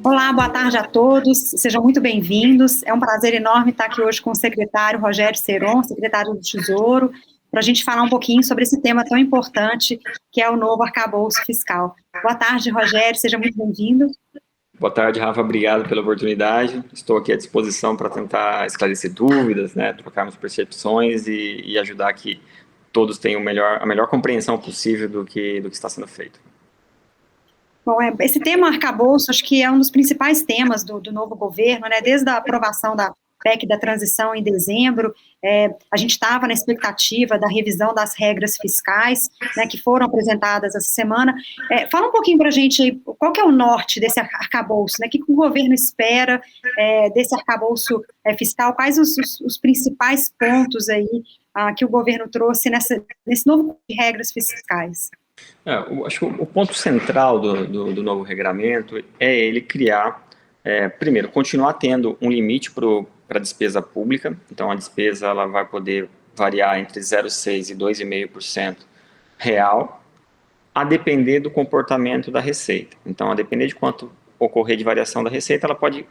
Olá, boa tarde a todos, sejam muito bem-vindos. É um prazer enorme estar aqui hoje com o secretário Rogério Seron, secretário do Tesouro, para a gente falar um pouquinho sobre esse tema tão importante que é o novo arcabouço fiscal. Boa tarde, Rogério, seja muito bem-vindo. Boa tarde, Rafa. Obrigado pela oportunidade. Estou aqui à disposição para tentar esclarecer dúvidas, trocarmos percepções e ajudar que todos tenham a melhor compreensão possível do que está sendo feito. Bom, esse tema arcabouço, acho que é um dos principais temas do novo governo, né? Desde a aprovação da PEC da transição em dezembro, a gente estava na expectativa da revisão das regras fiscais, né, que foram apresentadas essa semana. Fala um pouquinho para a gente aí, qual que é o norte desse arcabouço, né? O que o governo espera desse arcabouço fiscal, quais os principais pontos aí que o governo trouxe nesse novo de regras fiscais? Acho que o ponto central do novo regramento é ele criar, primeiro, continuar tendo um limite para a despesa pública. Então, a despesa ela vai poder variar entre 0,6% e 2,5% real, a depender do comportamento da receita. Então, a depender de quanto ocorrer de variação da receita, ela pode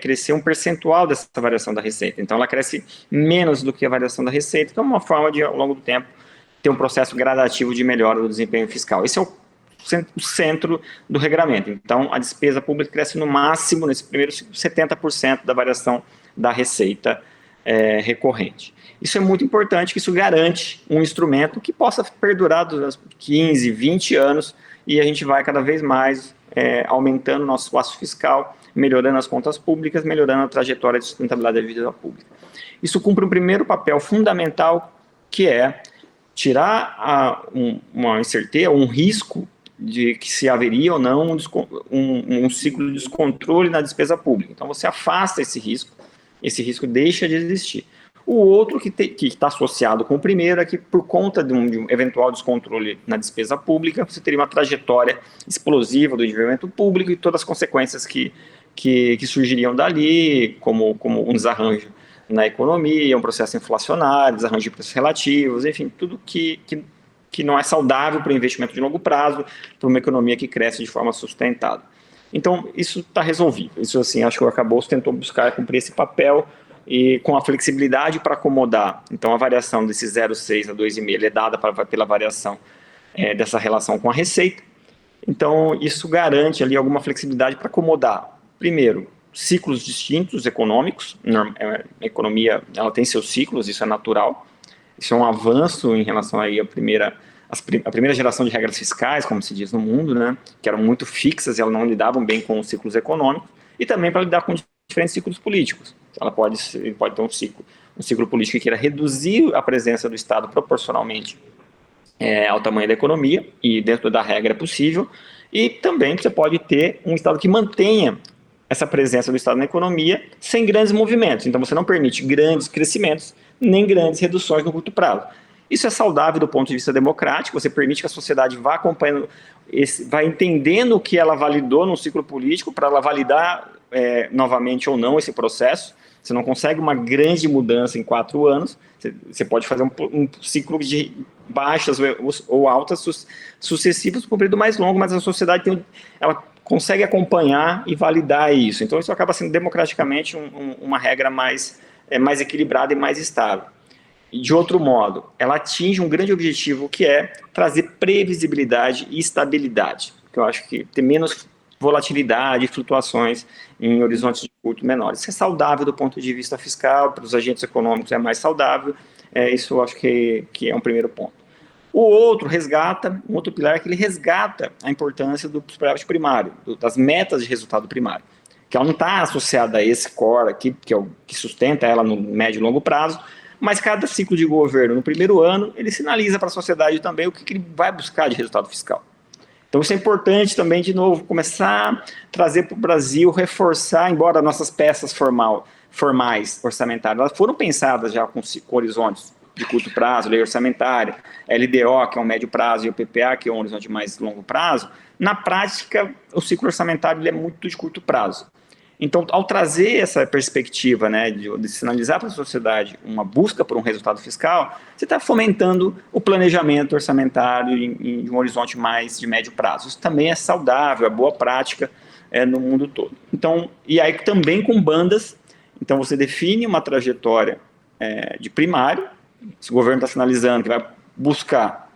crescer um percentual dessa variação da receita. Então, ela cresce menos do que a variação da receita, que é uma forma de, ao longo do tempo, ter um processo gradativo de melhora do desempenho fiscal. Esse é o centro do regramento. Então, a despesa pública cresce no máximo, nesse primeiro ciclo, 70% da variação da receita recorrente. Isso é muito importante, que isso garante um instrumento que possa perdurar durante 15, 20 anos, e a gente vai cada vez mais aumentando o nosso espaço fiscal, melhorando as contas públicas, melhorando a trajetória de sustentabilidade da dívida pública. Isso cumpre um primeiro papel fundamental, que é tirar uma incerteza, um risco de que se haveria ou não um ciclo de descontrole na despesa pública. Então, você afasta esse risco deixa de existir. O outro que está associado com o primeiro é que, por conta de um eventual descontrole na despesa pública, você teria uma trajetória explosiva do endividamento público e todas as consequências que surgiriam dali, como um desarranjo na economia, um processo inflacionário, desarranjo de preços relativos, enfim, tudo que não é saudável para o investimento de longo prazo, para uma economia que cresce de forma sustentada. Então, isso está resolvido. Isso, assim, acho que o arcabouço tentou buscar cumprir esse papel e com a flexibilidade para acomodar. Então, a variação desse 0,6 a 2,5 é dada pela variação dessa relação com a receita. Então, isso garante ali alguma flexibilidade para acomodar, primeiro, ciclos distintos econômicos. A economia ela tem seus ciclos, isso é natural. Isso é um avanço em relação aí a primeira geração de regras fiscais, como se diz no mundo, né, que eram muito fixas e elas não lidavam bem com os ciclos econômicos, e também para lidar com diferentes ciclos políticos. Ela pode ter um ciclo político que queira reduzir a presença do Estado proporcionalmente ao tamanho da economia, e dentro da regra é possível, e também você pode ter um Estado que mantenha essa presença do Estado na economia sem grandes movimentos. Então, você não permite grandes crescimentos, nem grandes reduções no curto prazo. Isso é saudável do ponto de vista democrático, você permite que a sociedade vá acompanhando, vai entendendo o que ela validou no ciclo político para ela validar novamente ou não esse processo. Você não consegue uma grande mudança em 4 anos, você pode fazer um ciclo de baixas ou altas sucessivas, um período mais longo, mas a sociedade ela consegue acompanhar e validar isso. Então, isso acaba sendo democraticamente uma regra mais equilibrada e mais estável. E, de outro modo, ela atinge um grande objetivo, que é trazer previsibilidade e estabilidade, que eu acho que tem menos volatilidade e flutuações em horizontes de curto menores. Isso é saudável do ponto de vista fiscal, para os agentes econômicos é mais saudável, isso eu acho que é um primeiro ponto. O outro um outro pilar é que ele resgata a importância do superávit primário, das metas de resultado primário, que ela não está associada a esse core aqui, que é o que sustenta ela no médio e longo prazo, mas cada ciclo de governo, no primeiro ano, ele sinaliza para a sociedade também o que ele vai buscar de resultado fiscal. Então, isso é importante também, de novo, começar a trazer para o Brasil, reforçar, embora nossas peças formais orçamentárias, elas foram pensadas já com horizontes de curto prazo, lei orçamentária, LDO, que é um médio prazo, e o PPA, que é um horizonte mais longo prazo. Na prática, o ciclo orçamentário ele é muito de curto prazo. Então, ao trazer essa perspectiva, né, de sinalizar para a sociedade uma busca por um resultado fiscal, você está fomentando o planejamento orçamentário em um horizonte mais de médio prazo. Isso também é saudável, é boa prática no mundo todo. Então, e aí também com bandas, então você define uma trajetória de primário, se o governo está sinalizando que vai buscar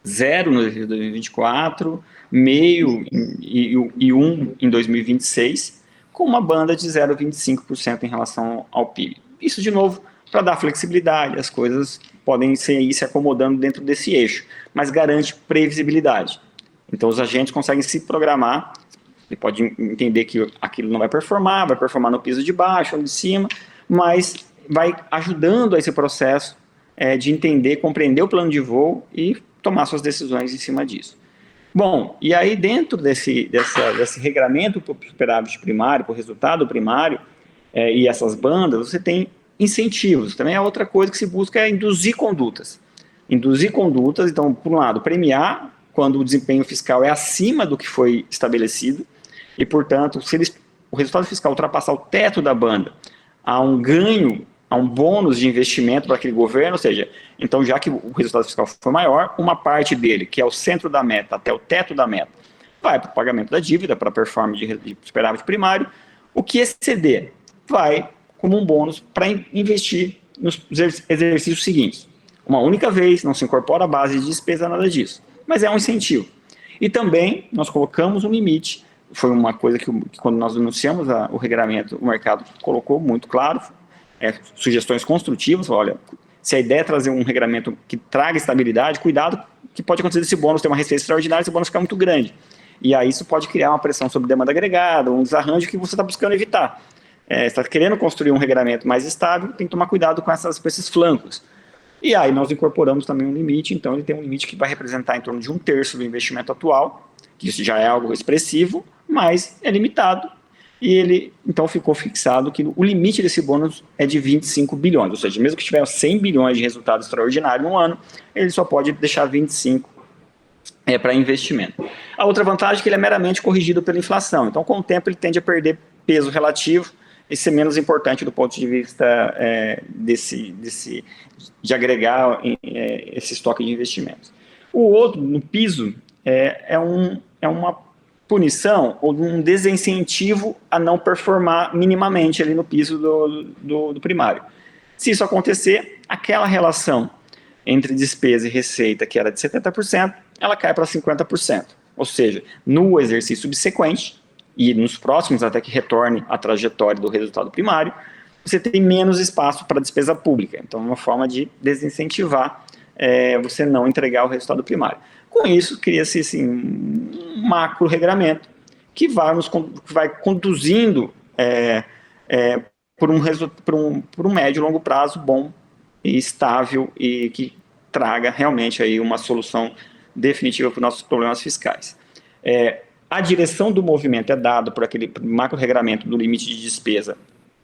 0 no exercício de 2024, meio e 1 em 2026, com uma banda de 0,25% em relação ao PIB. Isso, de novo, para dar flexibilidade, as coisas podem ir se acomodando dentro desse eixo, mas garante previsibilidade. Então, os agentes conseguem se programar, ele pode entender que aquilo não vai performar no piso de baixo ou de cima, mas vai ajudando a esse processo de entender, compreender o plano de voo e tomar suas decisões em cima disso. Bom, e aí dentro desse regramento para o superávit primário, para o resultado primário, e essas bandas, você tem incentivos. Também é outra coisa que se busca induzir condutas. Induzir condutas, então, por um lado, premiar quando o desempenho fiscal é acima do que foi estabelecido, e, portanto, se o resultado fiscal ultrapassar o teto da banda, há um ganho, há um bônus de investimento para aquele governo, ou seja, então já que o resultado fiscal foi maior, uma parte dele, que é o centro da meta até o teto da meta, vai para o pagamento da dívida, para a performance de superávit primário. O que exceder vai como um bônus para investir nos exercícios seguintes. Uma única vez, não se incorpora a base de despesa, nada disso, mas é um incentivo. E também nós colocamos um limite, foi uma coisa que quando nós anunciamos o regramento, o mercado colocou muito claro, sugestões construtivas, olha, se a ideia é trazer um regramento que traga estabilidade, cuidado que pode acontecer desse bônus ter uma receita extraordinária, esse bônus ficar muito grande. E aí isso pode criar uma pressão sobre demanda agregada, um desarranjo que você está buscando evitar. Você está querendo construir um regramento mais estável, tem que tomar cuidado com esses flancos. E aí nós incorporamos também um limite, então ele tem um limite que vai representar em torno de 1/3 do investimento atual, que isso já é algo expressivo, mas é limitado. E ele, então, ficou fixado que o limite desse bônus é de 25 bilhões, ou seja, mesmo que tiver 100 bilhões de resultado extraordinário no ano, ele só pode deixar 25 para investimento. A outra vantagem é que ele é meramente corrigido pela inflação, então, com o tempo, ele tende a perder peso relativo e ser menos importante do ponto de vista de agregar esse estoque de investimentos. O outro, no piso, é uma punição ou um desincentivo a não performar minimamente ali no piso do primário. Se isso acontecer, aquela relação entre despesa e receita, que era de 70%, ela cai para 50%. Ou seja, no exercício subsequente, e nos próximos até que retorne a trajetória do resultado primário, você tem menos espaço para despesa pública. Então, é uma forma de desincentivar você não entregar o resultado primário. Com isso, cria-se assim, um macro regramento que vai conduzindo por um médio e longo prazo bom e estável e que traga realmente aí uma solução definitiva para os nossos problemas fiscais. A direção do movimento é dada por aquele macro regramento do limite de despesa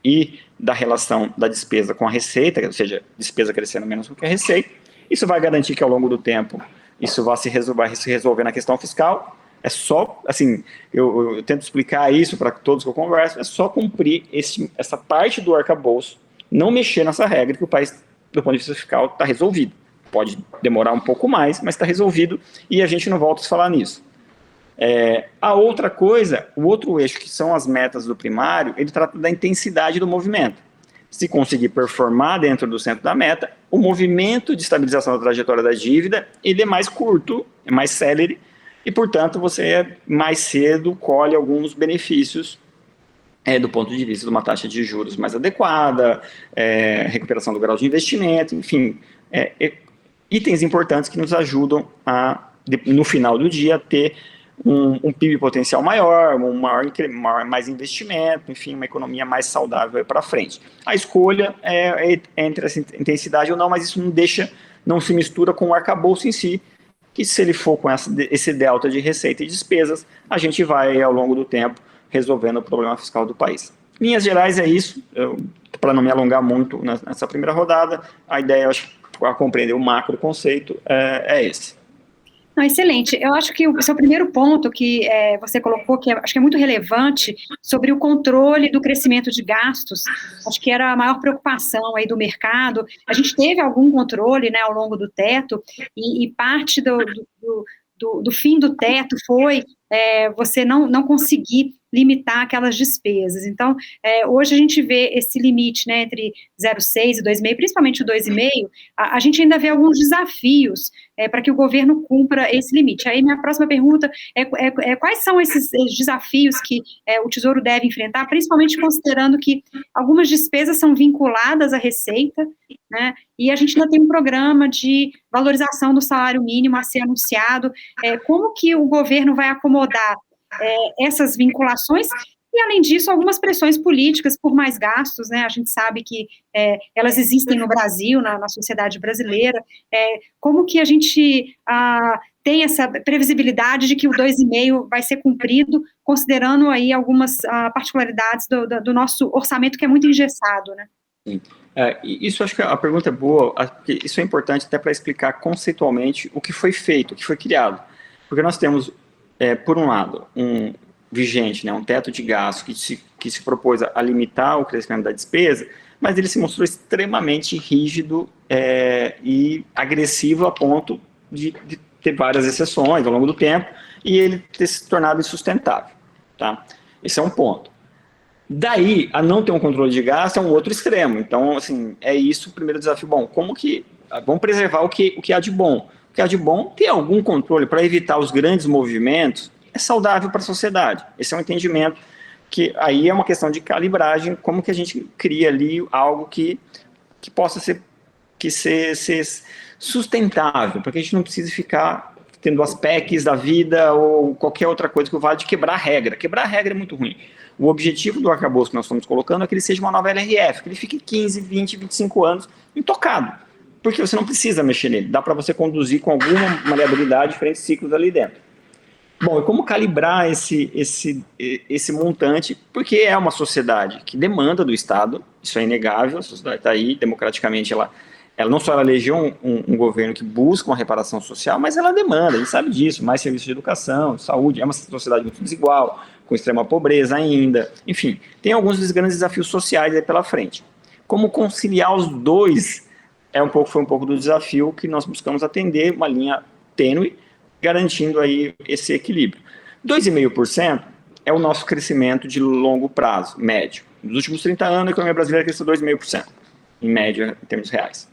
e da relação da despesa com a receita, ou seja, despesa crescendo menos do que a receita. Isso vai garantir que ao longo do tempo isso vai se resolver na questão fiscal. É só, assim, eu tento explicar isso para todos que eu converso, é só cumprir essa parte do arcabouço, não mexer nessa regra que o país, do ponto de vista fiscal, está resolvido. Pode demorar um pouco mais, mas está resolvido e a gente não volta a falar nisso. A outra coisa, o outro eixo, que são as metas do primário, ele trata da intensidade do movimento. Se conseguir performar dentro do centro da meta, o movimento de estabilização da trajetória da dívida ele é mais curto, é mais célere, e, portanto, você mais cedo colhe alguns benefícios do ponto de vista de uma taxa de juros mais adequada, recuperação do grau de investimento, enfim, itens importantes que nos ajudam no final do dia, a ter um PIB potencial maior, mais investimento, enfim, uma economia mais saudável para frente. A escolha é entre essa intensidade ou não, mas isso não se mistura com o arcabouço em si, que se ele for com esse delta de receita e despesas, a gente vai, ao longo do tempo, resolvendo o problema fiscal do país. Em linhas gerais, é isso. Para não me alongar muito nessa primeira rodada, a ideia, acho que para compreender o macro conceito, é esse. Não, excelente. Eu acho que o seu primeiro ponto que você colocou, acho que é muito relevante, sobre o controle do crescimento de gastos, acho que era a maior preocupação aí do mercado. A gente teve algum controle, né, ao longo do teto, e parte do fim do teto foi você não conseguir limitar aquelas despesas. Então, hoje a gente vê esse limite, né, entre 0,6 e 2,5, principalmente o 2,5, a gente ainda vê alguns desafios para que o governo cumpra esse limite. Aí minha próxima pergunta quais são esses desafios que o Tesouro deve enfrentar, principalmente considerando que algumas despesas são vinculadas à receita, né, e a gente ainda tem um programa de valorização do salário mínimo a ser anunciado. Como que o governo vai acomodar essas vinculações e, além disso, algumas pressões políticas por mais gastos, né? A gente sabe que elas existem no Brasil, na sociedade brasileira. Como que a gente tem essa previsibilidade de que o 2,5 vai ser cumprido, considerando aí algumas particularidades do nosso orçamento, que é muito engessado, né? Sim. Isso, acho que a pergunta é boa, porque isso é importante até para explicar conceitualmente o que foi feito, o que foi criado. Porque nós temos, por um lado, um vigente, né, um teto de gasto que se propôs a limitar o crescimento da despesa, mas ele se mostrou extremamente rígido e agressivo a ponto de ter várias exceções ao longo do tempo e ele ter se tornado insustentável. Tá? Esse é um ponto. Daí, a não ter um controle de gasto é um outro extremo. Então, assim, é isso o primeiro desafio. Bom, como que vamos preservar o que há de bom? O que há de bom, ter algum controle para evitar os grandes movimentos, é saudável para a sociedade. Esse é um entendimento que aí é uma questão de calibragem, como que a gente cria ali algo que possa ser sustentável, para que a gente não precise ficar tendo as PECs da vida ou qualquer outra coisa que vá de quebrar a regra. Quebrar a regra é muito ruim. O objetivo do arcabouço que nós estamos colocando é que ele seja uma nova LRF, que ele fique 15, 20, 25 anos intocado, porque você não precisa mexer nele, dá para você conduzir com alguma maleabilidade diferentes ciclos ali dentro. Bom, e como calibrar esse montante? Porque é uma sociedade que demanda do Estado, isso é inegável, a sociedade está aí, democraticamente ela não só elegeu um governo que busca uma reparação social, mas ela demanda, a gente sabe disso, mais serviços de educação, de saúde, é uma sociedade muito desigual, com extrema pobreza ainda, enfim, tem alguns dos grandes desafios sociais aí pela frente. Como conciliar os dois foi um pouco do desafio que nós buscamos atender, uma linha tênue, garantindo aí esse equilíbrio. 2,5% é o nosso crescimento de longo prazo, médio. Nos últimos 30 anos, a economia brasileira cresceu 2,5%, em média, em termos reais.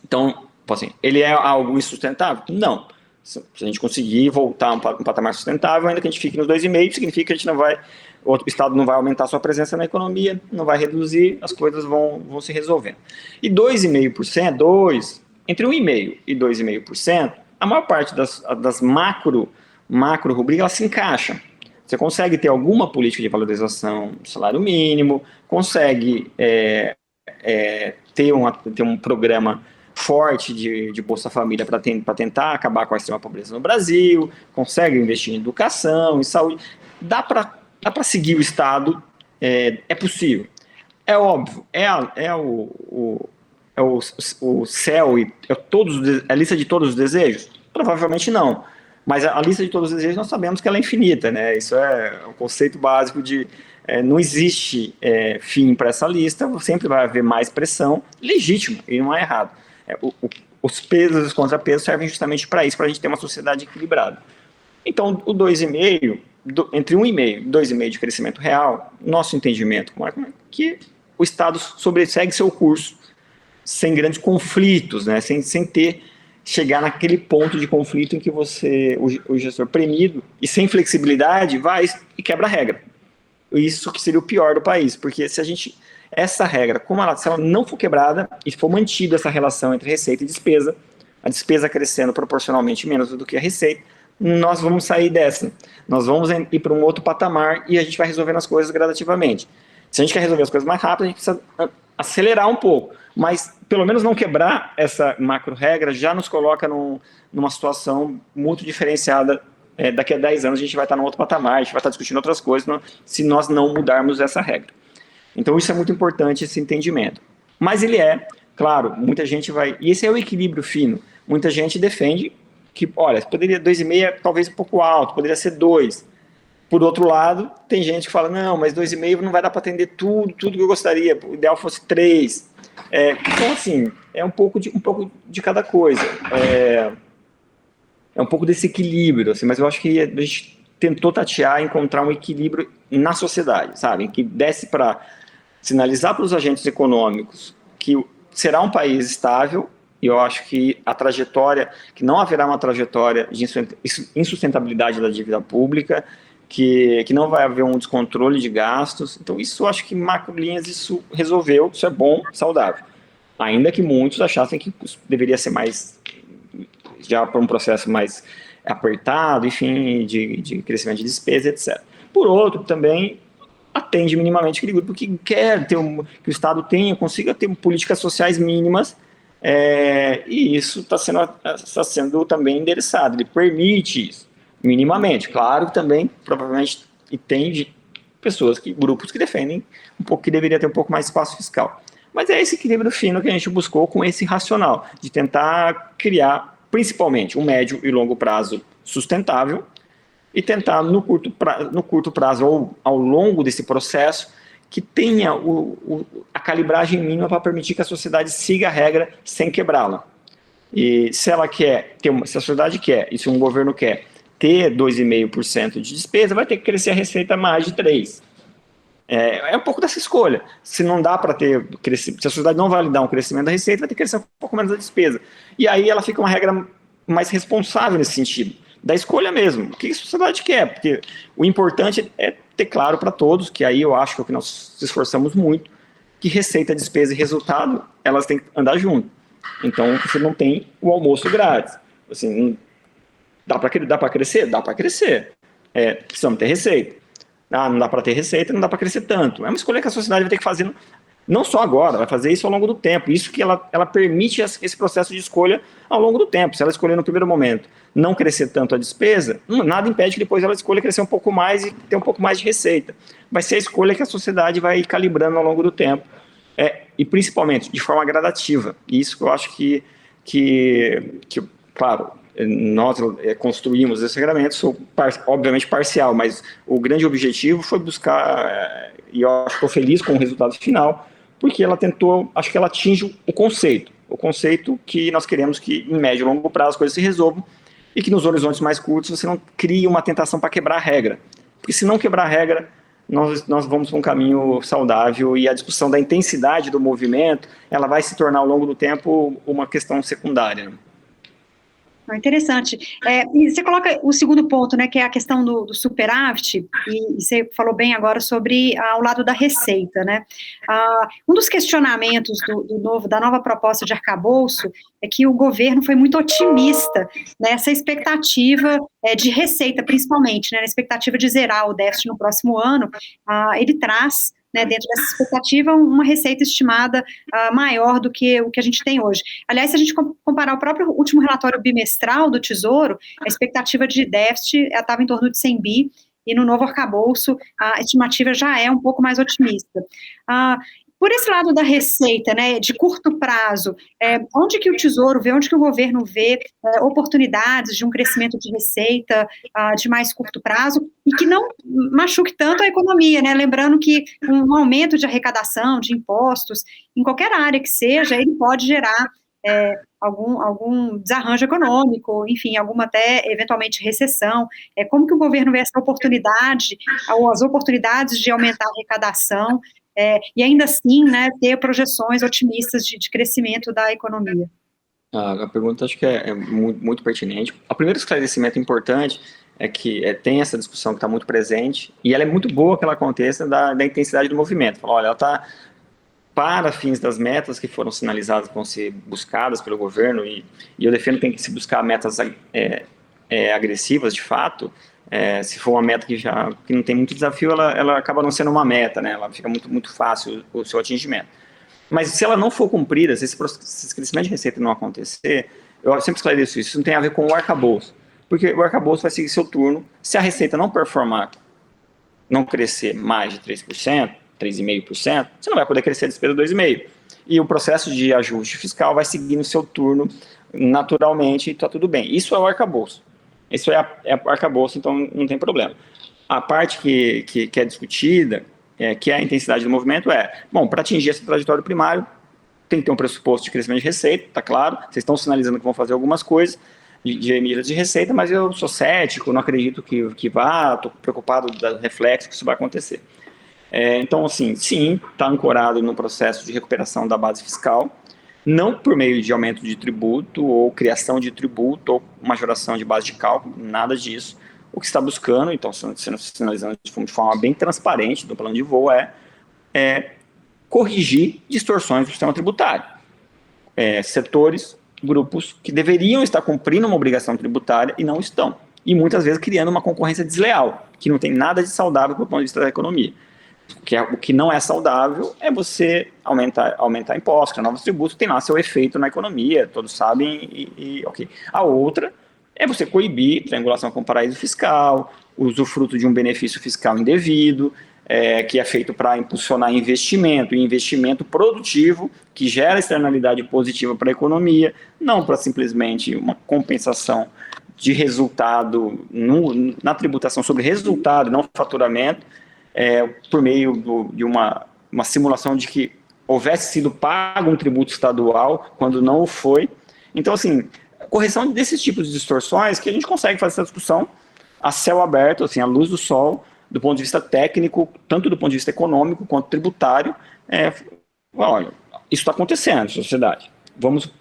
Então, assim, ele é algo insustentável? Não. Se a gente conseguir voltar a um patamar sustentável, ainda que a gente fique nos 2,5%, significa que a gente não vai, o Estado não vai aumentar a sua presença na economia, não vai reduzir, as coisas vão se resolvendo. E 2,5%, entre 1,5% e 2,5%, a maior parte das macro rubricas, ela se encaixa. Você consegue ter alguma política de valorização do salário mínimo, consegue ter um programa forte de Bolsa Família para tentar acabar com a extrema pobreza no Brasil, consegue investir em educação, em saúde. Dá para seguir o Estado, é possível. É óbvio, o céu e a lista de todos os desejos? Provavelmente não. Mas a lista de todos os desejos nós sabemos que ela é infinita, né? Isso é um conceito básico de não existe fim para essa lista, sempre vai haver mais pressão, legítima, e não é errado. Os pesos e os contrapesos servem justamente para isso, para a gente ter uma sociedade equilibrada. Então, o 2,5%, entre 1,5% e 2,5% de crescimento real, nosso entendimento é que o Estado segue seu curso sem grandes conflitos, né? sem chegar naquele ponto de conflito em que o gestor premido e sem flexibilidade vai e quebra a regra. Isso que seria o pior do país, porque essa regra, se ela não for quebrada e for mantida essa relação entre receita e despesa, a despesa crescendo proporcionalmente menos do que a receita, nós vamos sair dessa. Nós vamos ir para um outro patamar e a gente vai resolvendo as coisas gradativamente. Se a gente quer resolver as coisas mais rápido, a gente precisa acelerar um pouco, mas pelo menos não quebrar essa macro regra já nos coloca numa situação muito diferenciada. Daqui a 10 anos a gente vai estar num outro patamar, a gente vai estar discutindo outras coisas se nós não mudarmos essa regra. Então isso é muito importante, esse entendimento. Mas ele claro, muita gente vai... E esse é o equilíbrio fino. Muita gente defende que, olha, poderia 2,5 é talvez um pouco alto, poderia ser 2. Por outro lado, tem gente que fala, não, mas 2,5 não vai dar para atender tudo que eu gostaria, o ideal fosse 3. Então, assim, é um pouco de cada coisa. É um pouco desse equilíbrio, assim, mas eu acho que a gente tentou tatear e encontrar um equilíbrio na sociedade, sabe? Que desse para sinalizar para os agentes econômicos que será um país estável, e eu acho que que não haverá uma trajetória de insustentabilidade da dívida pública, que não vai haver um descontrole de gastos. Então, isso eu acho que, macro linhas, isso resolveu, isso é bom, saudável. Ainda que muitos achassem que deveria ser mais, já para um processo mais apertado, enfim, de crescimento de despesa, etc. Por outro, também atende minimamente aquele grupo que quer que o Estado consiga ter políticas sociais mínimas, e isso está sendo também endereçado, ele permite isso, minimamente. Claro que também, provavelmente, tem grupos que defendem que deveria ter um pouco mais de espaço fiscal. Mas é esse equilíbrio fino que a gente buscou com esse racional, de tentar criar, principalmente, um médio e longo prazo sustentável, e tentar, no curto prazo ou ao longo desse processo, que tenha a calibragem mínima para permitir que a sociedade siga a regra sem quebrá-la. E se ela se a sociedade quer, e se um governo quer ter 2,5% de despesa, vai ter que crescer a receita mais de 3%. É um pouco dessa escolha. Se não dá para se a sociedade não vai lhe dar um crescimento da receita, vai ter que crescer um pouco menos da despesa. E aí ela fica uma regra mais responsável nesse sentido, da escolha mesmo. O que a sociedade quer? Porque o importante é ter claro para todos, que aí eu acho que é o que nós nos esforçamos muito, que receita, despesa e resultado, elas têm que andar junto. Então, você não tem o almoço grátis. Assim, dá para crescer? Dá para crescer. Precisamos ter receita. Não dá para ter receita, não dá para crescer tanto. É uma escolha que a sociedade vai ter que fazer, não só agora, vai fazer isso ao longo do tempo. Isso que ela permite esse processo de escolha ao longo do tempo. Se ela escolher no primeiro momento não crescer tanto a despesa, nada impede que depois ela escolha crescer um pouco mais e ter um pouco mais de receita. Vai ser a escolha que a sociedade vai calibrando ao longo do tempo. E principalmente de forma gradativa. E isso que eu acho que claro, nós construímos esse regramento, obviamente parcial, mas o grande objetivo foi buscar, e eu estou feliz com o resultado final, porque ela tentou, acho que ela atinge o conceito que nós queremos que em médio e longo prazo as coisas se resolvam, e que nos horizontes mais curtos você não crie uma tentação para quebrar a regra. Porque se não quebrar a regra, nós vamos para um caminho saudável, e a discussão da intensidade do movimento, ela vai se tornar ao longo do tempo uma questão secundária. Interessante. E você coloca o segundo ponto, né, que é a questão do superávit, e você falou bem agora sobre o lado da receita, né? Um dos questionamentos da nova proposta de arcabouço é que o governo foi muito otimista nessa expectativa de receita, principalmente, né, na expectativa de zerar o déficit no próximo ano. Ele traz, né, dentro dessa expectativa, uma receita estimada maior do que o que a gente tem hoje. Aliás, se a gente comparar o próprio último relatório bimestral do Tesouro, a expectativa de déficit estava em torno de 100 bi, e no novo arcabouço a estimativa já é um pouco mais otimista. Por esse lado da receita, né, de curto prazo, onde que o Tesouro vê, onde que o governo vê oportunidades de um crescimento de receita de mais curto prazo e que não machuque tanto a economia, né? Lembrando que um aumento de arrecadação, de impostos, em qualquer área que seja, ele pode gerar algum desarranjo econômico, enfim, alguma até, eventualmente, recessão. Como que o governo vê essa oportunidade, ou as oportunidades de aumentar a arrecadação, e ainda assim, né, ter projeções otimistas de crescimento da economia? A pergunta acho que é muito, muito pertinente. O primeiro esclarecimento importante é que tem essa discussão que está muito presente, e ela é muito boa que ela aconteça da intensidade do movimento. Olha, ela está para fins das metas que foram sinalizadas, que vão ser buscadas pelo governo, e eu defendo que tem que se buscar metas agressivas, de fato. Se for uma meta que não tem muito desafio, ela acaba não sendo uma meta, né? Ela fica muito, muito fácil o seu atingimento. Mas se ela não for cumprida, se esse crescimento de receita não acontecer, eu sempre esclareço isso não tem a ver com o arcabouço, porque o arcabouço vai seguir seu turno. Se a receita não performar, não crescer mais de 3%, 3,5%, você não vai poder crescer a despesa 2,5%. e o processo de ajuste fiscal vai seguindo o seu turno naturalmente e está tudo bem. Isso é o arcabouço. Isso é arcabouço, então não tem problema. A parte que é discutida, que é a intensidade do movimento, bom, para atingir esse trajetório primário, tem que ter um pressuposto de crescimento de receita, tá claro, vocês estão sinalizando que vão fazer algumas coisas de medidas de receita, mas eu sou cético, não acredito que vá, estou preocupado do reflexo que isso vai acontecer. Então, assim, sim, está ancorado no processo de recuperação da base fiscal, não por meio de aumento de tributo ou criação de tributo ou majoração de base de cálculo, nada disso. O que está buscando, então, sendo sinalizando de forma bem transparente do plano de voo, é corrigir distorções do sistema tributário. Setores, grupos que deveriam estar cumprindo uma obrigação tributária e não estão. E muitas vezes criando uma concorrência desleal, que não tem nada de saudável do ponto de vista da economia. O que não é saudável é você aumentar impostos, criar novos tributos, tem lá seu efeito na economia, todos sabem, ok. A outra é você coibir triangulação com paraíso fiscal, usufruto de um benefício fiscal indevido, que é feito para impulsionar investimento, e investimento produtivo, que gera externalidade positiva para a economia, não para simplesmente uma compensação de resultado na tributação sobre resultado, não faturamento, por meio de uma simulação de que houvesse sido pago um tributo estadual, quando não o foi. Então, assim, correção desses tipos de distorções que a gente consegue fazer essa discussão a céu aberto, assim, à luz do sol, do ponto de vista técnico, tanto do ponto de vista econômico quanto tributário. Olha, isso está acontecendo na sociedade. Vamos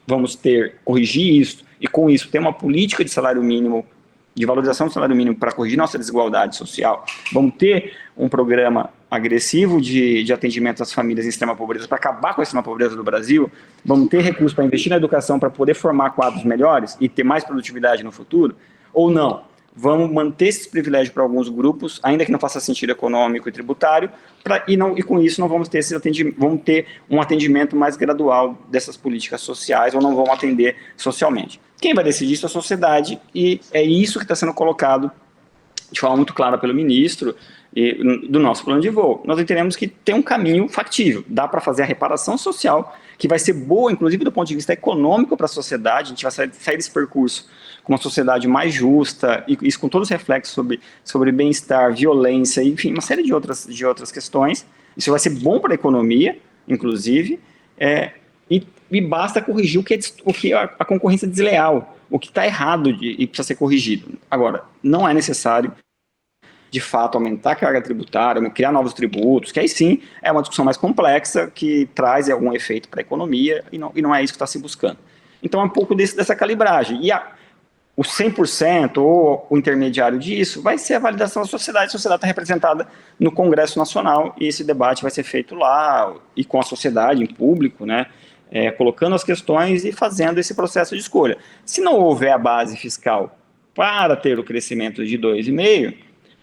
corrigir isso, e com isso ter uma política de salário mínimo, de valorização do salário mínimo para corrigir nossa desigualdade social. Vamos ter um programa agressivo de atendimento às famílias em extrema pobreza para acabar com a extrema pobreza do Brasil. Vamos ter recursos para investir na educação para poder formar quadros melhores e ter mais produtividade no futuro? Ou não? Vamos manter esses privilégios para alguns grupos, ainda que não faça sentido econômico e tributário, e com isso não vamos ter vamos ter um atendimento mais gradual dessas políticas sociais, ou não vamos atender socialmente. Quem vai decidir isso é a sociedade, e é isso que está sendo colocado de forma muito clara pelo ministro do nosso plano de voo. Nós entendemos que tem um caminho factível, dá para fazer a reparação social, que vai ser boa, inclusive do ponto de vista econômico para a sociedade. A gente vai sair desse percurso com uma sociedade mais justa, e isso com todos os reflexos sobre bem-estar, violência, enfim, uma série de outras questões. Isso vai ser bom para a economia, inclusive, e basta corrigir o que é a concorrência desleal, o que está errado e precisa ser corrigido. Agora, não é necessário, de fato, aumentar a carga tributária, criar novos tributos, que aí sim é uma discussão mais complexa, que traz algum efeito para a economia, e não é isso que está se buscando. Então é um pouco dessa calibragem. E o 100% ou o intermediário disso vai ser a validação da sociedade. A sociedade está representada no Congresso Nacional, e esse debate vai ser feito lá, e com a sociedade, em público, né? Colocando as questões e fazendo esse processo de escolha. Se não houver a base fiscal para ter o crescimento de 2,5%,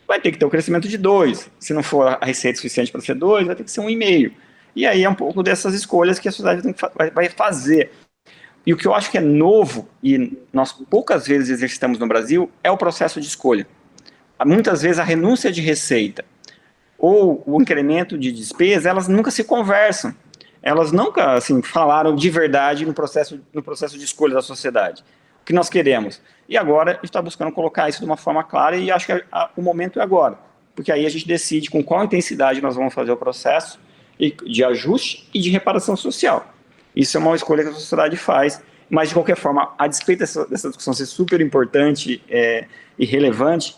vai ter que ter o crescimento de 2%. Se não for a receita suficiente para ser 2%, vai ter que ser 1,5%. E aí é um pouco dessas escolhas que a sociedade vai fazer. E o que eu acho que é novo, e nós poucas vezes exercitamos no Brasil, é o processo de escolha. Muitas vezes a renúncia de receita ou o incremento de despesa, elas nunca se conversam. Elas nunca, assim, falaram de verdade no processo de escolha da sociedade. O que nós queremos. E agora a gente está buscando colocar isso de uma forma clara, e acho que o momento é agora. Porque aí a gente decide com qual intensidade nós vamos fazer o processo de ajuste e de reparação social. Isso é uma escolha que a sociedade faz, mas de qualquer forma, a despeito dessa discussão ser super importante e relevante,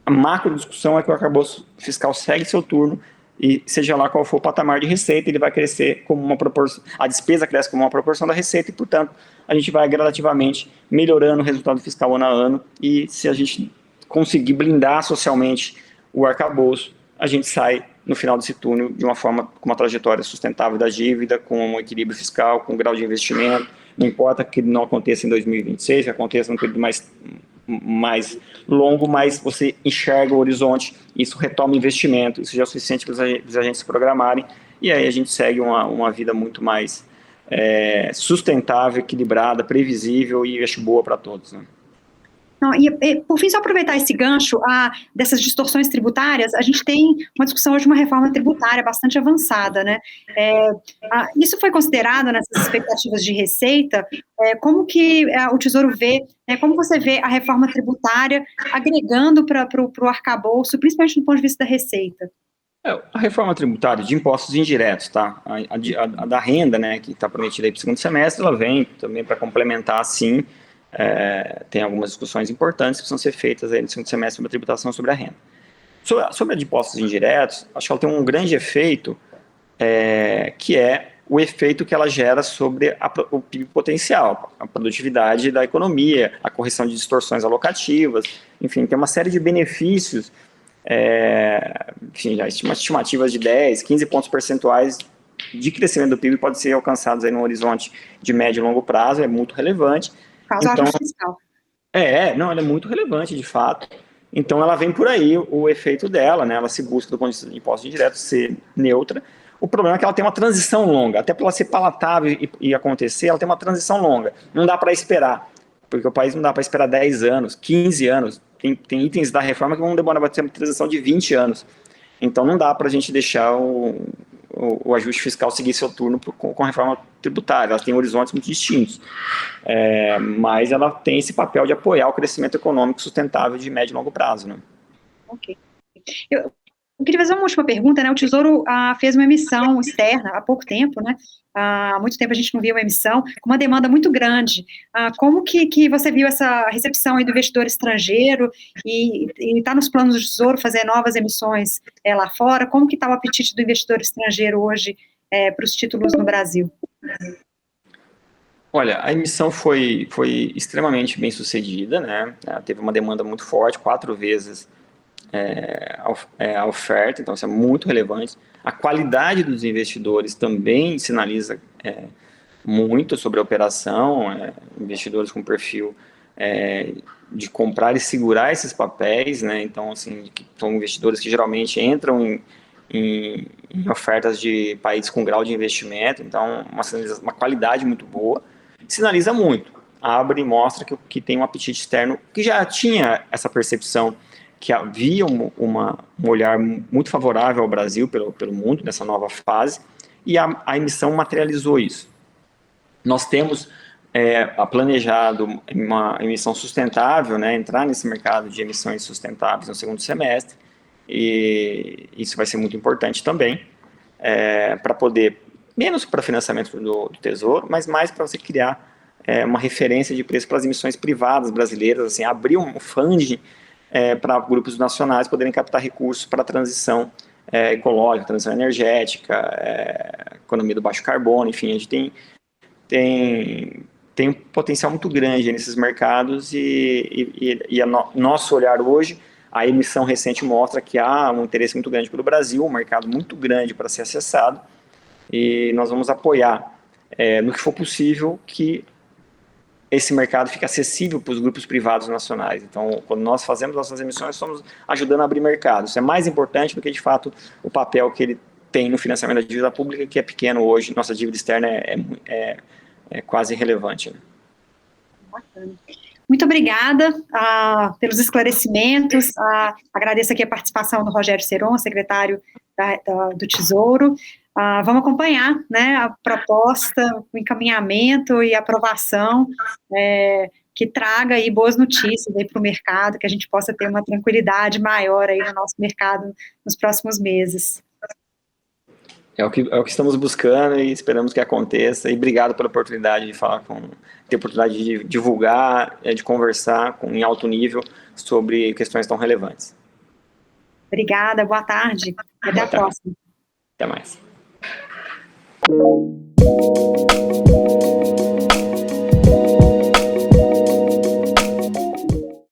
a macro discussão é que o arcabouço fiscal segue seu turno, e seja lá qual for o patamar de receita, ele vai crescer como uma proporção, a despesa cresce como uma proporção da receita, e portanto a gente vai gradativamente melhorando o resultado fiscal ano a ano, e se a gente conseguir blindar socialmente o arcabouço, a gente sai no final desse túnel de uma forma, com uma trajetória sustentável da dívida, com um equilíbrio fiscal, com um grau de investimento. Não importa que não aconteça em 2026, que aconteça num período mais longo, mas você enxerga o horizonte, isso retoma investimento, isso já é o suficiente para os agentes se programarem, e aí a gente segue uma vida muito mais sustentável, equilibrada, previsível, e acho boa para todos, né? Não, por fim, só aproveitar esse gancho dessas distorções tributárias, a gente tem uma discussão hoje de uma reforma tributária bastante avançada, né? Isso foi considerado nessas expectativas de receita? Como que o Tesouro vê, como você vê a reforma tributária agregando para o arcabouço, principalmente do ponto de vista da receita? A reforma tributária de impostos indiretos, tá? A da renda, né, que está prometida aí para o segundo semestre, ela vem também para complementar, sim. Tem algumas discussões importantes que precisam ser feitas aí no segundo semestre sobre a tributação sobre a renda. Sobre a de impostos indiretos, acho que ela tem um grande efeito, que é o efeito que ela gera sobre o PIB potencial, a produtividade da economia, a correção de distorções alocativas, enfim, tem uma série de benefícios. Enfim, estimativas de 10, 15 pontos percentuais de crescimento do PIB podem ser alcançados aí no horizonte de médio e longo prazo, é muito relevante. Causa ajuste fiscal. Não, ela é muito relevante, de fato. Então, ela vem por aí, o efeito dela, né? Ela se busca, do ponto de vista de impostos indiretos, ser neutra. O problema é que ela tem uma transição longa. Até para ela ser palatável e acontecer, ela tem uma transição longa. Não dá para esperar, porque o país não dá para esperar 10 anos, 15 anos. Tem itens da reforma que vão demorar para ter uma transição de 20 anos. Então, não dá para a gente deixar o ajuste fiscal seguir seu turno com a reforma tributária. Ela tem horizontes muito distintos. Mas ela tem esse papel de apoiar o crescimento econômico sustentável de médio e longo prazo, né? Ok. Eu queria fazer uma última pergunta, né? O Tesouro fez uma emissão externa há pouco tempo, né? Há muito tempo a gente não via uma emissão, com uma demanda muito grande. Como que você viu essa recepção aí do investidor estrangeiro e está nos planos do Tesouro fazer novas emissões lá fora? Como que está o apetite do investidor estrangeiro hoje para os títulos no Brasil? Olha, a emissão foi extremamente bem sucedida, né? Teve uma demanda muito forte, 4 vezes a oferta, então isso é muito relevante. A qualidade dos investidores também sinaliza muito sobre a operação, investidores com perfil de comprar e segurar esses papéis, né? Então, assim, são investidores que geralmente entram em ofertas de países com grau de investimento, então uma qualidade muito boa, sinaliza muito, abre e mostra que tem um apetite externo, que já tinha essa percepção que havia um olhar muito favorável ao Brasil pelo mundo, nessa nova fase, e a emissão materializou isso. Nós temos planejado uma emissão sustentável, né, entrar nesse mercado de emissões sustentáveis no segundo semestre, e isso vai ser muito importante também, para poder, menos para financiamento do Tesouro, mas mais para você criar uma referência de preço para as emissões privadas brasileiras, assim, abrir um funding para grupos nacionais poderem captar recursos para a transição ecológica, transição energética, economia do baixo carbono, enfim, a gente tem um potencial muito grande nesses mercados e nosso olhar hoje, a emissão recente mostra que há um interesse muito grande pelo Brasil, um mercado muito grande para ser acessado, e nós vamos apoiar no que for possível que esse mercado fique acessível para os grupos privados nacionais. Então, quando nós fazemos nossas emissões, estamos ajudando a abrir mercado. Isso é mais importante do que, de fato, o papel que ele tem no financiamento da dívida pública, que é pequeno hoje. Nossa dívida externa é quase irrelevante. Né? Bacana. Muito obrigada pelos esclarecimentos. Agradeço aqui a participação do Rogério Seron, secretário do Tesouro. Vamos acompanhar, né, a proposta, o encaminhamento e aprovação que traga aí boas notícias para o mercado, que a gente possa ter uma tranquilidade maior aí no nosso mercado nos próximos meses. É o que estamos buscando e esperamos que aconteça. E obrigado pela oportunidade de falar ter a oportunidade de divulgar, de conversar em alto nível sobre questões tão relevantes. Obrigada, boa tarde. Até a próxima. Até mais.